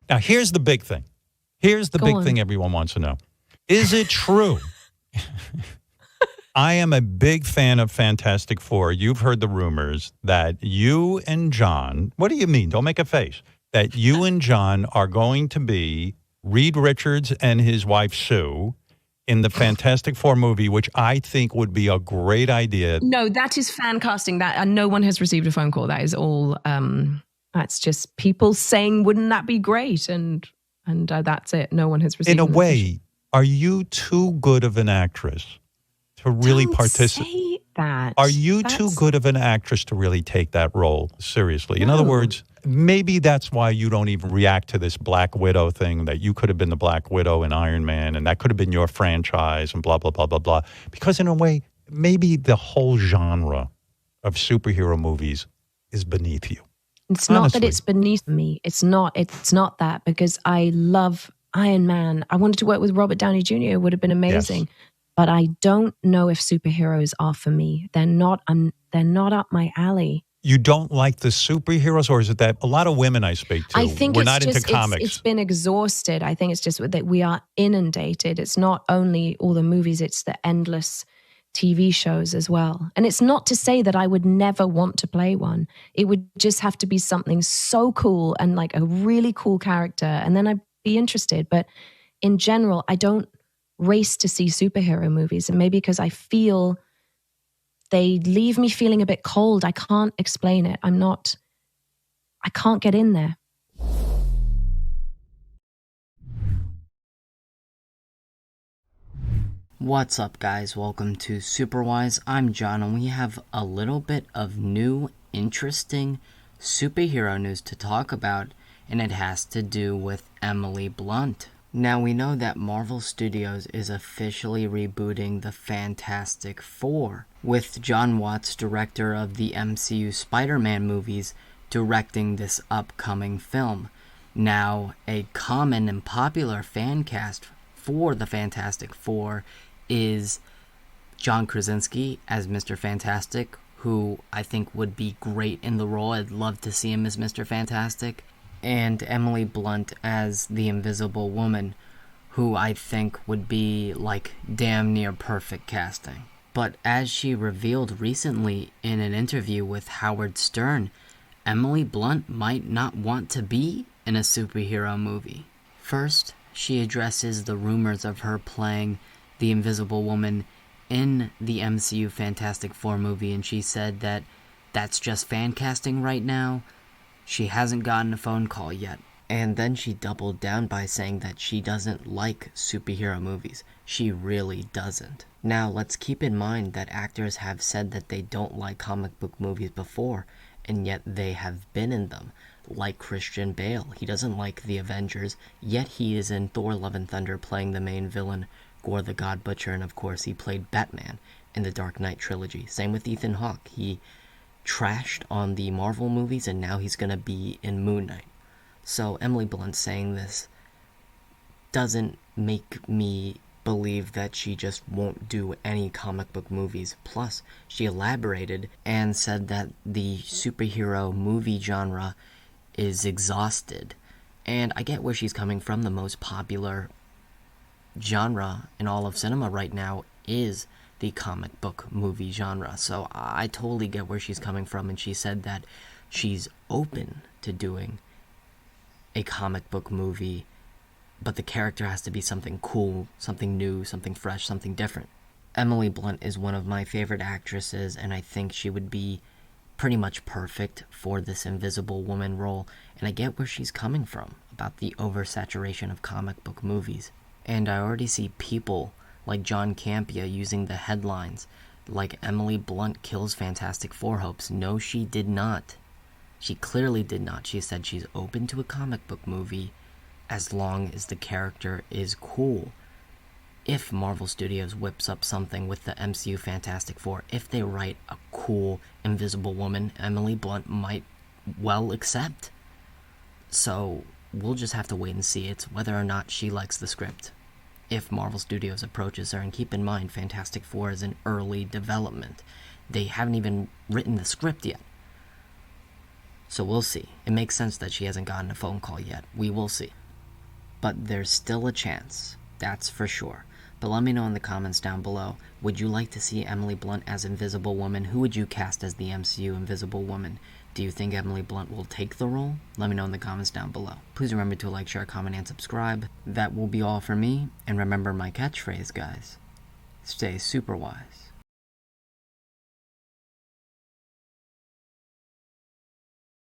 Now, here's the big thing. Here's the big thing everyone wants to know. Is it true? I am a big fan of Fantastic Four. You've heard the rumors that you and John, what do you mean? Don't make a face. That you and John are going to be Reed Richards and his wife, Sue, in the Fantastic Four movie, which I think would be a great idea. No, that is fan casting. That, and no one has received a phone call. That is all, that's just people saying, wouldn't that be great? And that's it. No one has received. In a way, are you too good of an actress to really participate? Say that. Are you too good of an actress to really take that role seriously? In other words, maybe that's why you don't even react to this Black Widow thing, that you could have been the Black Widow in Iron Man, and that could have been your franchise and blah, blah, blah, blah, blah. Because in a way, maybe the whole genre of superhero movies is beneath you. It's not that it's beneath me. It's not that, because I love Iron Man. I wanted to work with Robert Downey Jr. It would have been amazing. Yes. But I don't know if superheroes are for me. They're not up my alley. You don't like the superheroes, or is it that a lot of women I speak to, I think we're not into comics? It's been exhausted. I think it's just that we are inundated. It's not only all the movies, it's the endless TV shows as well. And it's not to say that I would never want to play one. It would just have to be something so cool and like a really cool character, and then I'd be interested. But in general, I don't race to see superhero movies, and maybe because I feel they leave me feeling a bit cold. I can't explain it. I can't get in there. What's up, guys? Welcome to Superwise. I'm John, and we have a little bit of new, interesting superhero news to talk about, and it has to do with Emily Blunt. Now, we know that Marvel Studios is officially rebooting the Fantastic Four, with Jon Watts, director of the MCU SpiderMan movies, directing this upcoming film. Now, a common and popular fan cast for the Fantastic Four is John Krasinski as Mr. Fantastic, who I think would be great in the role. I'd love to see him as Mr. Fantastic. And Emily Blunt as the Invisible Woman, who I think would be like damn near perfect casting. But as she revealed recently in an interview with Howard Stern, Emily Blunt might not want to be in a superhero movie. First, she addresses the rumors of her playing the Invisible Woman in the MCU Fantastic Four movie, and she said that that's just fan casting right now. She hasn't gotten a phone call yet. And then she doubled down by saying that she doesn't like superhero movies. She really doesn't. Now, let's keep in mind that actors have said that they don't like comic book movies before, and yet they have been in them. Like Christian Bale. He doesn't like the Avengers, yet he is in Thor: Love and Thunder playing the main villain, Gore the God Butcher, and of course he played Batman in the Dark Knight trilogy. Same with Ethan Hawke. He trashed on the Marvel movies, and now he's gonna be in Moon Knight. So Emily Blunt saying this doesn't make me believe that she just won't do any comic book movies. Plus, she elaborated and said that the superhero movie genre is exhausted. And I get where she's coming from. The most popular genre in all of cinema right now is the comic book movie genre. So I totally get where she's coming from, and she said that she's open to doing a comic book movie, but the character has to be something cool, something new, something fresh, something different. Emily Blunt is one of my favorite actresses, and I think she would be pretty much perfect for this Invisible Woman role, and I get where she's coming from about the oversaturation of comic book movies. And I already see people like John Campea using the headlines like Emily Blunt kills Fantastic Four hopes. No, she did not. She clearly did not. She said she's open to a comic book movie as long as the character is cool. If Marvel Studios whips up something with the MCU Fantastic Four, if they write a cool Invisible Woman, Emily Blunt might well accept. So we'll just have to wait and see. It's whether or not she likes the script. If Marvel Studios approaches her, and keep in mind, Fantastic Four is in early development. They haven't even written the script yet. So we'll see. It makes sense that she hasn't gotten a phone call yet. We will see. but there's still a chance. That's for sure. But let me know in the comments down below. Would you like to see Emily Blunt as Invisible Woman? Who would you cast as the MCU Invisible Woman? Do you think Emily Blunt will take the role? Let me know in the comments down below. Please remember to like, share, comment, and subscribe. That will be all for me. And remember my catchphrase, guys. Stay super wise.